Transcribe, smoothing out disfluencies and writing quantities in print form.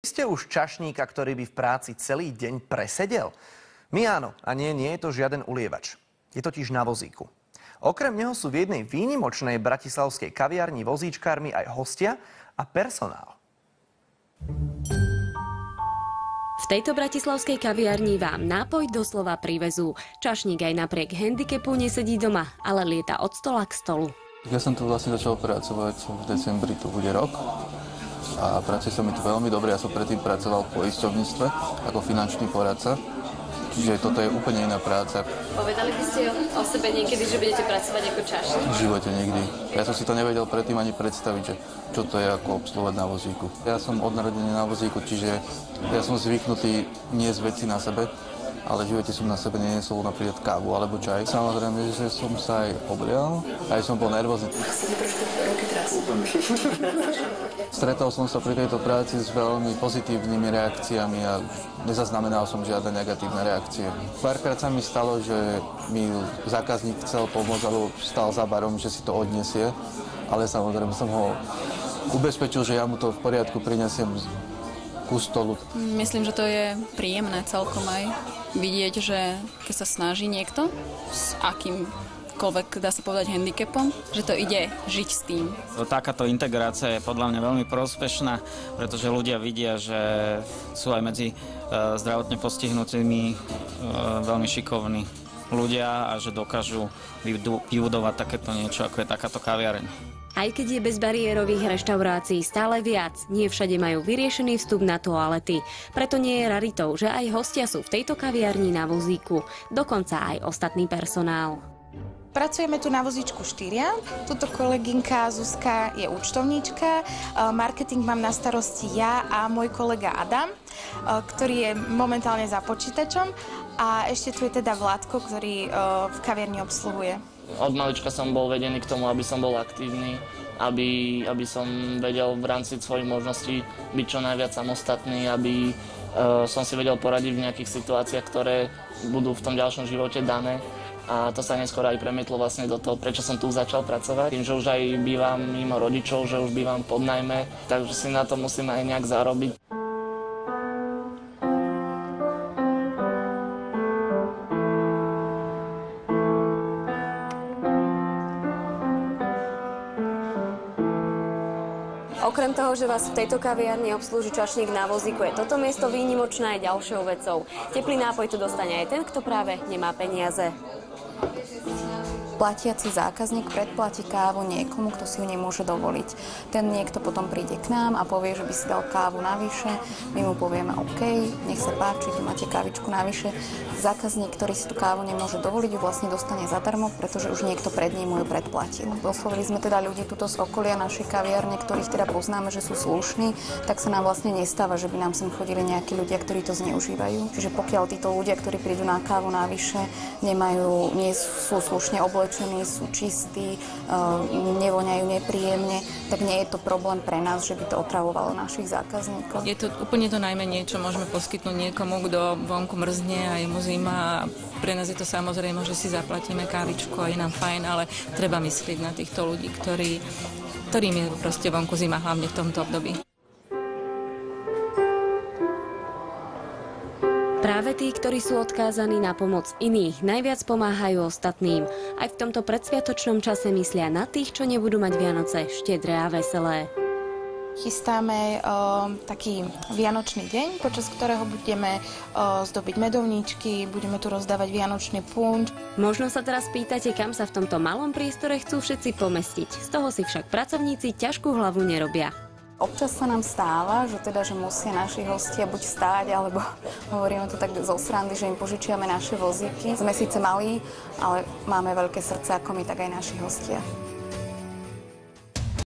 Ste už čašníka, ktorý by v práci celý deň presedel? My áno, a nie je to žiaden ulievač. Je totiž na vozíku. Okrem neho sú v jednej výnimočnej bratislavskej kaviarni vozíčkármi aj hostia a personál. V tejto bratislavskej kaviarni vám nápoj doslova privezú. Čašník aj napriek handicapu nesedí doma, ale lieta od stola k stolu. Ja som tu vlastne začal pracovať v decembri, to bude rok. A pracuje sa mi tu veľmi dobre. Ja som predtým pracoval v poisťovníctve ako finančný poradca. Čiže toto je úplne iná práca. Povedali by ste o sebe niekedy, že budete pracovať ako čašník? V živote nikdy. Ja som si to nevedel predtým ani predstaviť, že čo to je ako obsluhovať na vozíku. Ja som od narodenia na vozíku, čiže ja som zvyknutý niesť veci na sebe, ale v živote som na sebe neniesol napríklad kávu alebo čaj. Samozrejme, že som sa aj oblial, aj som bol nervózny. Stretol som sa pri tejto práci s veľmi pozitívnymi reakciami a nezaznamenal som žiadne negatívne reakcie. Párkrát sa mi stalo, že mi zákazník chcel pomôcť, alebo stal za barom, že si to odniesie, ale samozrejme som ho ubezpečil, že ja mu to v poriadku prinesiem ku stolu. Myslím, že to je príjemné celkom aj vidieť, že keď sa snaží niekto s akýmkoľvek, dá sa povedať, handicapom, že to ide žiť s tým. Takáto integrácia je podľa mňa veľmi prospešná, pretože ľudia vidia, že sú aj medzi zdravotne postihnutými veľmi šikovní ľudia a že dokážu vybudovať takéto niečo, ako je takáto kaviareň. Aj keď je bezbariérových reštaurácií stále viac, nie všade majú vyriešený vstup na toalety. Preto nie je raritou, že aj hostia sú v tejto kaviarni na vozíku, dokonca aj ostatný personál. Pracujeme tu na vozíčku 4. Tuto kolegynka Zuzka je účtovníčka. Marketing mám na starosti ja a môj kolega Adam, ktorý je momentálne za počítačom. A ešte tu je teda Vládko, ktorý v kaviarni obsluhuje. Od malička som bol vedený k tomu, aby som bol aktívny, aby som vedel v rámci svojich možností byť čo najviac samostatný, aby som si vedel poradiť v nejakých situáciách, ktoré budú v tom ďalšom živote dané. A to sa neskôr aj premietlo vlastne do toho, prečo som tu začal pracovať. Tým, že už aj bývam mimo rodičov, že už bývam pod nájme, takže si na to musím aj nejak zarobiť. Okrem toho, že vás v tejto kaviarni obslúži čašník na vozíku, je toto miesto výnimočné aj ďalšou vecou. Teplý nápoj tu dostane aj ten, kto práve nemá peniaze. Platiaci zákazník predplatí kávu niekomu, kto si ju nemôže dovoliť. Ten niekto potom príde k nám a povie, že by si dal kávu navyše. My mu povieme OK, nech sa páči, tu máte kávičku navyše. Zákazník, ktorý si tú kávu nemôže dovoliť, ju vlastne dostane zadarmo, pretože už niekto pred ním ju predplatil. Oslovili sme teda ľudí tuto z okolia našej kaviarne, ktorých teda poznáme, že sú slušní, tak sa nám vlastne nestáva, že by nám sem chodili nejakí ľudia, ktorí to zneužívajú. Čiže pokiaľ títo ľudia, ktorí prídu na kávu navyše, nie sú slušne oblečení, sú čistí, nevoňajú nepríjemne, tak nie je to problém pre nás, že by to otravovalo našich zákazníkov. Je to úplne to najmenej, čo môžeme poskytnúť niekomu, kto vonku mrzne a je mu zima. Pre nás je to samozrejme, že si zaplatíme kávičku a je nám fajn, ale treba myslieť na týchto ľudí, ktorým je proste vonku zima, hlavne v tomto období. Práve tí, ktorí sú odkázaní na pomoc iných, najviac pomáhajú ostatným. Aj v tomto predsviatočnom čase myslia na tých, čo nebudú mať Vianoce štedré a veselé. Chystáme taký vianočný deň, počas ktorého budeme zdobiť medovníčky, budeme tu rozdávať vianočný punč. Možno sa teraz pýtate, kam sa v tomto malom priestore chcú všetci pomestiť. Z toho si však pracovníci ťažkú hlavu nerobia. Občas sa nám stáva, že musia naši hostia buď stáť, alebo hovoríme to tak zo srandy, že im požičiame naše vozíky. Sme síce malí, ale máme veľké srdce ako my, tak aj naši hostia.